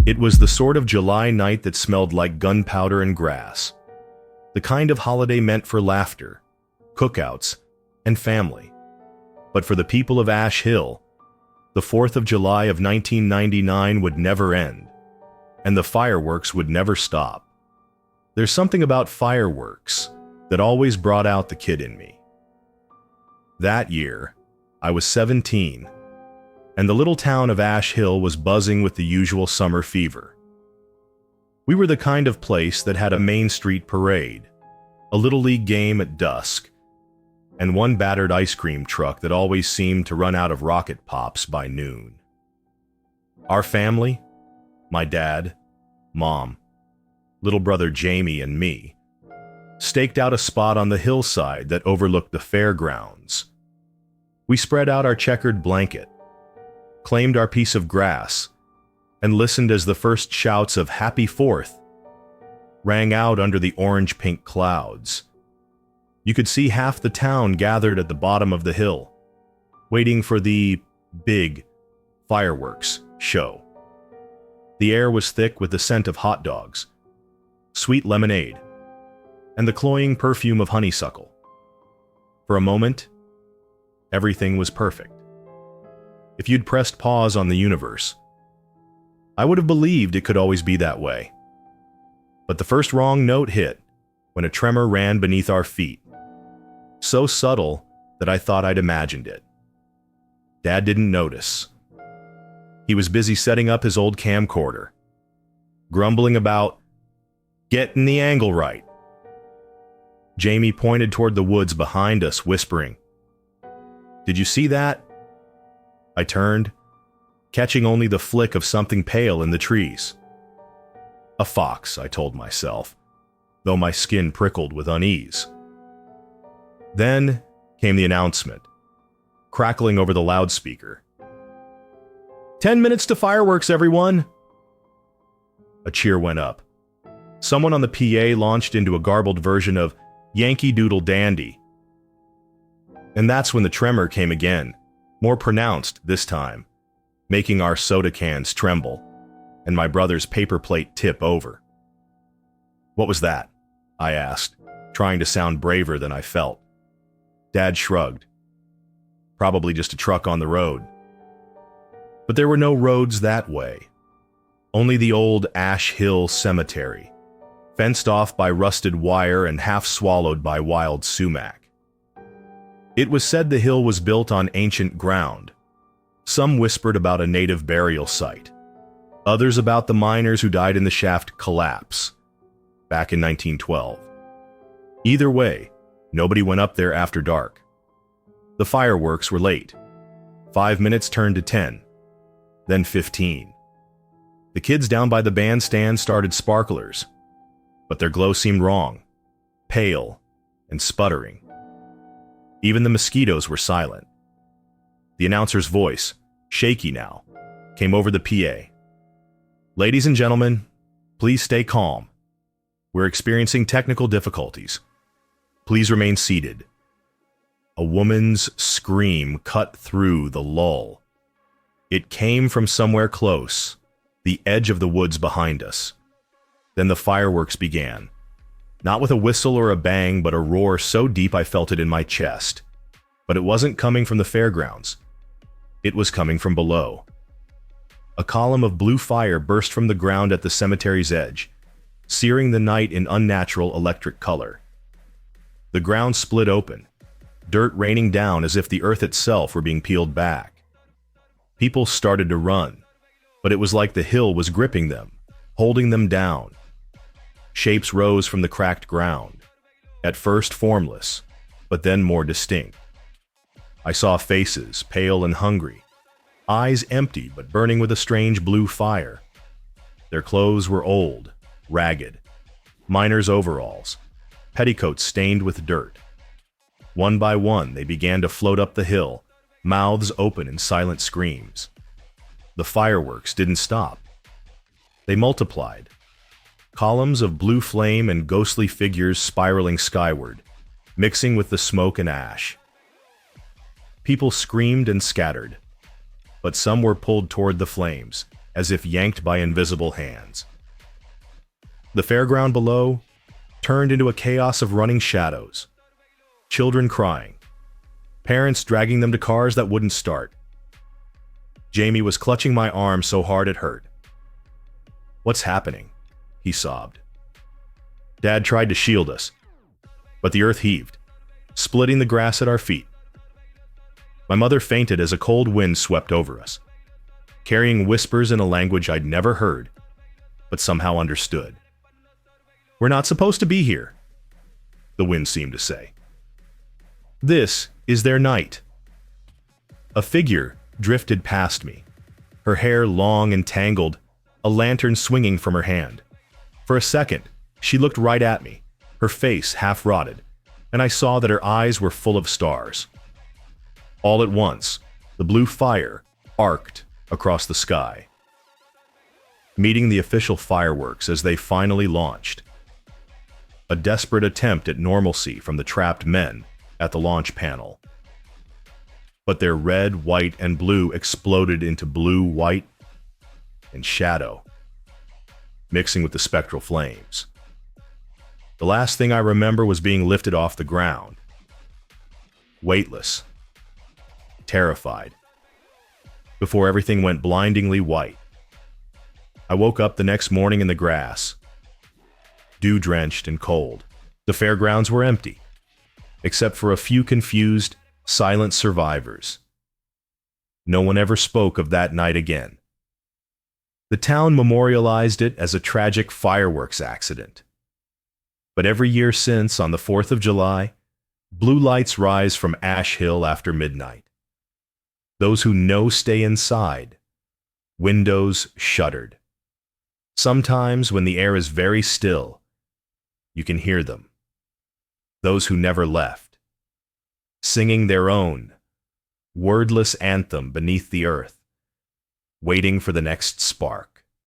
It was the sort of July night that smelled like gunpowder and grass. The kind of holiday meant for laughter, cookouts, and family. But for the people of Ash Hill, the 4th of July of 1999 would never end, and the fireworks would never stop. There's something about fireworks that always brought out the kid in me. That year, I was 17, and the little town of Ash Hill was buzzing with the usual summer fever. We were the kind of place that had a Main Street parade, a Little League game at dusk, and one battered ice cream truck that always seemed to run out of rocket pops by noon. Our family, my dad, mom, little brother Jamie, and me, staked out a spot on the hillside that overlooked the fairgrounds. We spread out our checkered blanket, claimed our piece of grass, and listened as the first shouts of "Happy 4th" rang out under the orange-pink clouds. You could see half the town gathered at the bottom of the hill, waiting for the big fireworks show. The air was thick with the scent of hot dogs, sweet lemonade, and the cloying perfume of honeysuckle. For a moment, everything was perfect. If you'd pressed pause on the universe, I would have believed it could always be that way. But the first wrong note hit when a tremor ran beneath our feet, so subtle that I thought I'd imagined it. Dad didn't notice. He was busy setting up his old camcorder, grumbling about getting the angle right. Jamie pointed toward the woods behind us, whispering, "Did you see that?" I turned, catching only the flick of something pale in the trees. A fox, I told myself, though my skin prickled with unease. Then came the announcement, crackling over the loudspeaker. 10 minutes to fireworks, everyone! A cheer went up. Someone on the PA launched into a garbled version of Yankee Doodle Dandy. And that's when the tremor came again, more pronounced this time, making our soda cans tremble, and my brother's paper plate tip over. "What was that?" I asked, trying to sound braver than I felt. Dad shrugged. "Probably just a truck on the road." But there were no roads that way. Only the old Ash Hill Cemetery, fenced off by rusted wire and half swallowed by wild sumac. It was said the hill was built on ancient ground. Some whispered about a native burial site. Others about the miners who died in the shaft collapse back in 1912. Either way, nobody went up there after dark. The fireworks were late. 5 minutes turned to 10, then 15. The kids down by the bandstand started sparklers, but their glow seemed wrong, pale and sputtering. Even the mosquitoes were silent. The announcer's voice, shaky now, came over the PA. "Ladies and gentlemen, please stay calm. We're experiencing technical difficulties. Please remain seated." A woman's scream cut through the lull. It came from somewhere close, the edge of the woods behind us. Then the fireworks began, not with a whistle or a bang, but a roar so deep I felt it in my chest. But it wasn't coming from the fairgrounds. It was coming from below. A column of blue fire burst from the ground at the cemetery's edge, searing the night in unnatural electric color. The ground split open, dirt raining down as if the earth itself were being peeled back. People started to run, but it was like the hill was gripping them, holding them down. Shapes rose from the cracked ground, at first formless, but then more distinct. I saw faces, pale and hungry, eyes empty but burning with a strange blue fire. Their clothes were old, ragged, miners' overalls, petticoats stained with dirt. One by one, they began to float up the hill, mouths open in silent screams. The fireworks didn't stop. They multiplied. Columns of blue flame and ghostly figures spiraling skyward, mixing with the smoke and ash. People screamed and scattered, but some were pulled toward the flames, as if yanked by invisible hands. The fairground below turned into a chaos of running shadows, children crying, parents dragging them to cars that wouldn't start. Jamie was clutching my arm so hard it hurt. "What's happening?" he sobbed. Dad tried to shield us, but the earth heaved, splitting the grass at our feet. My mother fainted as a cold wind swept over us, carrying whispers in a language I'd never heard, but somehow understood. "We're not supposed to be here," the wind seemed to say. "This is their night." A figure drifted past me, her hair long and tangled, a lantern swinging from her hand. For a second, she looked right at me, her face half rotted, and I saw that her eyes were full of stars. All at once, the blue fire arced across the sky, meeting the official fireworks as they finally launched. A desperate attempt at normalcy from the trapped men at the launch panel. But their red, white, and blue exploded into blue, white, and shadow, mixing with the spectral flames. The last thing I remember was being lifted off the ground, weightless, terrified, before everything went blindingly white. I woke up the next morning in the grass, dew-drenched and cold. The fairgrounds were empty, except for a few confused, silent survivors. No one ever spoke of that night again. The town memorialized it as a tragic fireworks accident. But every year since, on the 4th of July, blue lights rise from Ash Hill after midnight. Those who know stay inside. Windows shuttered. Sometimes, when the air is very still, you can hear them. Those who never left, singing their own wordless anthem beneath the earth, waiting for the next spark.